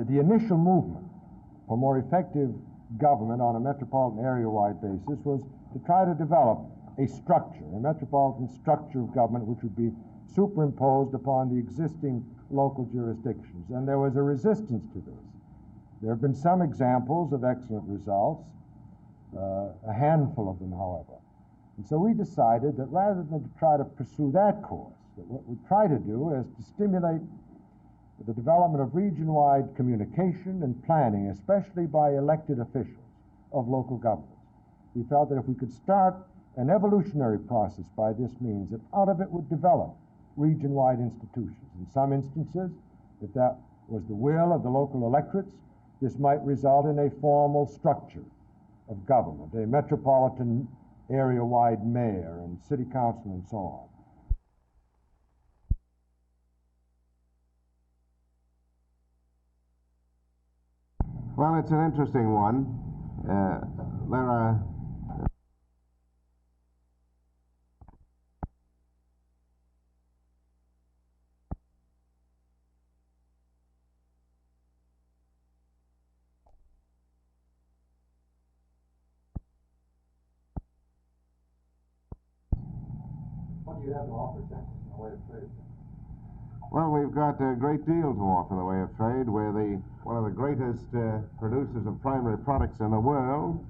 The initial movement for more effective government on a metropolitan area-wide basis was to try to develop a structure, a metropolitan structure of government which would be superimposed upon the existing local jurisdictions. And there was a resistance to this. There have been some examples of excellent results, a handful of them, however. And so we decided that rather than to try to pursue that course, that what we try to do is to stimulate the development of region-wide communication and planning, especially by elected officials of local governments. We felt that if we could start an evolutionary process by this means, that out of it would develop region-wide institutions. In some instances, if that was the will of the local electorates, this might result in a formal structure of government, a metropolitan area-wide mayor and city council and so on. Well, it's an interesting one. There are What do you have to offer Texas in the way of trade? Well, we've got a great deal to offer in the way of trade. We're one of the greatest producers of primary products in the world.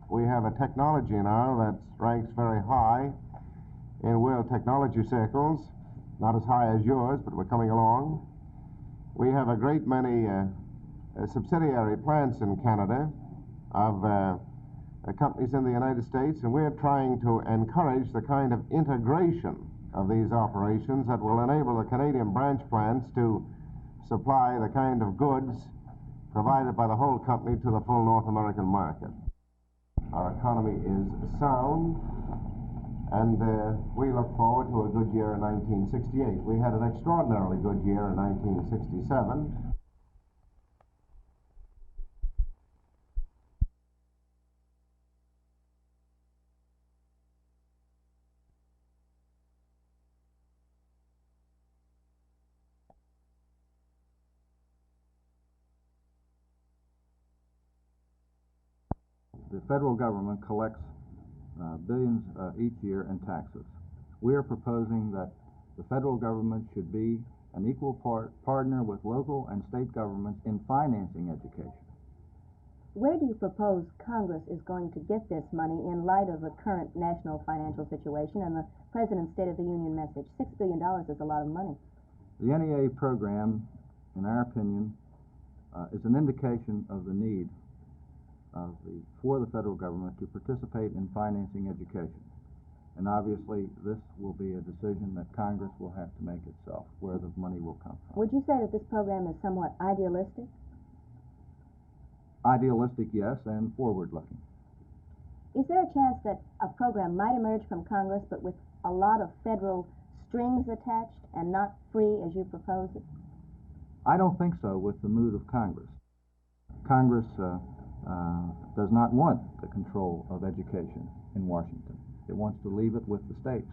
We have a technology now that ranks very high in world technology circles, not as high as yours, but we're coming along. We have a great many subsidiary plants in Canada of companies in the United States, and we're trying to encourage the kind of integration of these operations that will enable the Canadian branch plants to supply the kind of goods provided by the whole company to the full North American market. Our economy is sound, and we look forward to a good year in 1968. We had an extraordinarily good year in 1967. The federal government collects billions each year in taxes. We are proposing that the federal government should be an equal partner with local and state governments in financing education. Where do you propose Congress is going to get this money in light of the current national financial situation and the President's State of the Union message? $6 billion is a lot of money. The NEA program, in our opinion, is an indication of the need for the federal government to participate in financing education. And obviously, this will be a decision that Congress will have to make itself, where the money will come from. Would you say that this program is somewhat idealistic? Idealistic, yes, and forward-looking. Is there a chance that a program might emerge from Congress, but with a lot of federal strings attached and not free as you propose it? I don't think so with the mood of Congress. Congress does not want the control of education in Washington. It wants to leave it with the states.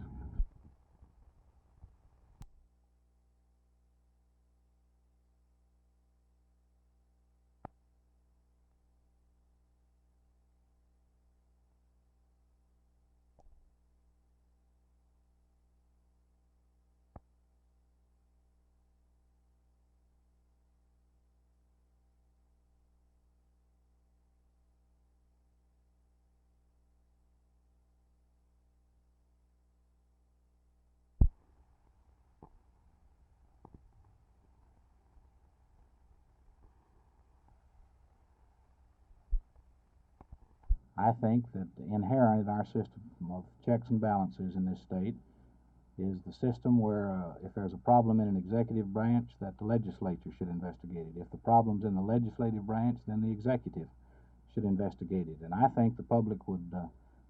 I think that inherent in our system of checks and balances in this state is the system where if there's a problem in an executive branch, that the legislature should investigate it. If the problem's in the legislative branch, then the executive should investigate it. And I think the public would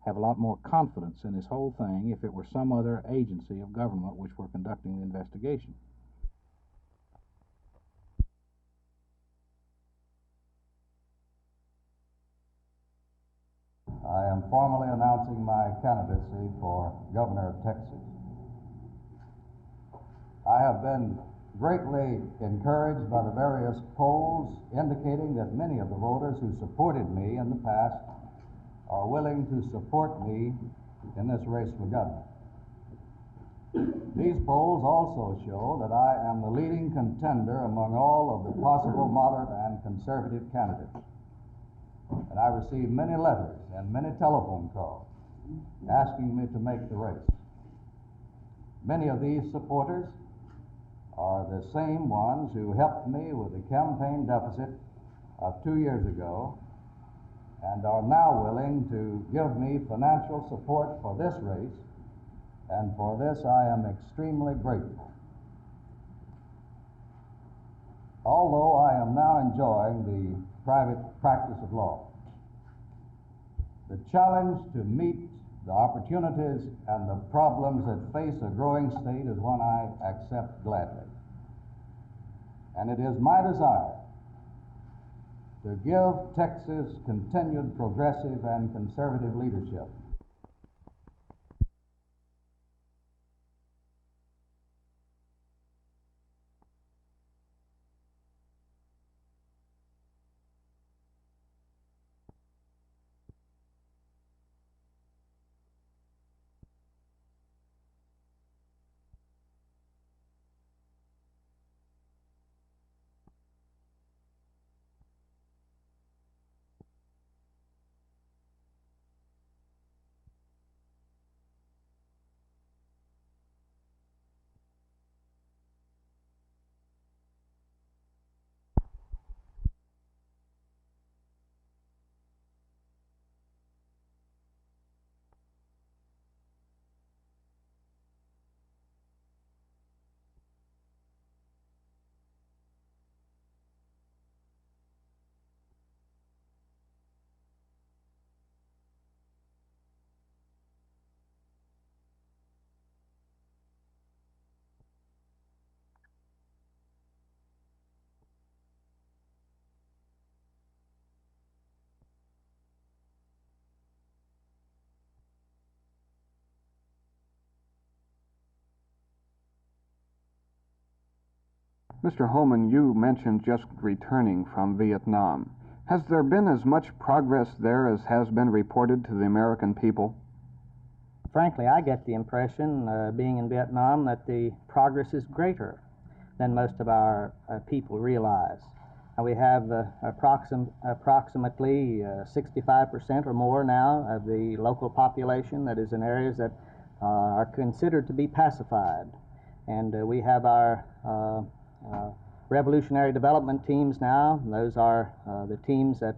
have a lot more confidence in this whole thing if it were some other agency of government which were conducting the investigation. I am formally announcing my candidacy for governor of Texas. I have been greatly encouraged by the various polls indicating that many of the voters who supported me in the past are willing to support me in this race for government. These polls also show that I am the leading contender among all of the possible moderate and conservative candidates. And I received many letters and many telephone calls asking me to make the race. Many of these supporters are the same ones who helped me with the campaign deficit of 2 years ago and are now willing to give me financial support for this race, and for this I am extremely grateful. Although I am now enjoying the private practice of law, the challenge to meet the opportunities and the problems that face a growing state is one I accept gladly. And it is my desire to give Texas continued progressive and conservative leadership. Mr. Holman, you mentioned just returning from Vietnam. Has there been as much progress there as has been reported to the American people? Frankly, I get the impression, being in Vietnam, that the progress is greater than most of our people realize. We have approximately 65% or more now of the local population that is in areas that are considered to be pacified. And we have our revolutionary development teams now. Those are the teams that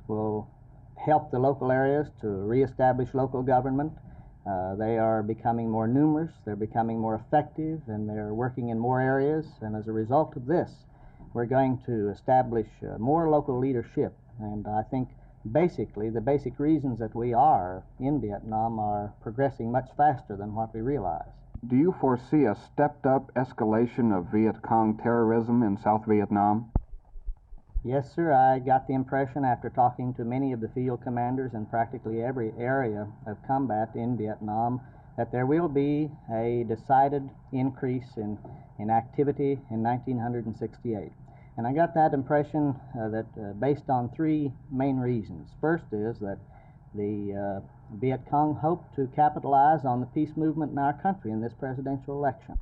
will help the local areas to reestablish local government. They are becoming more numerous, they're becoming more effective, and they're working in more areas. And as a result of this, we're going to establish more local leadership. And I think basically the basic reasons that we are in Vietnam are progressing much faster than what we realize. Do you foresee a stepped-up escalation of Viet Cong terrorism in South Vietnam? Yes, sir. I got the impression after talking to many of the field commanders in practically every area of combat in Vietnam that there will be a decided increase in activity in 1968. And I got that impression based on three main reasons. First is that the Viet Cong hope to capitalize on the peace movement in our country in this presidential election.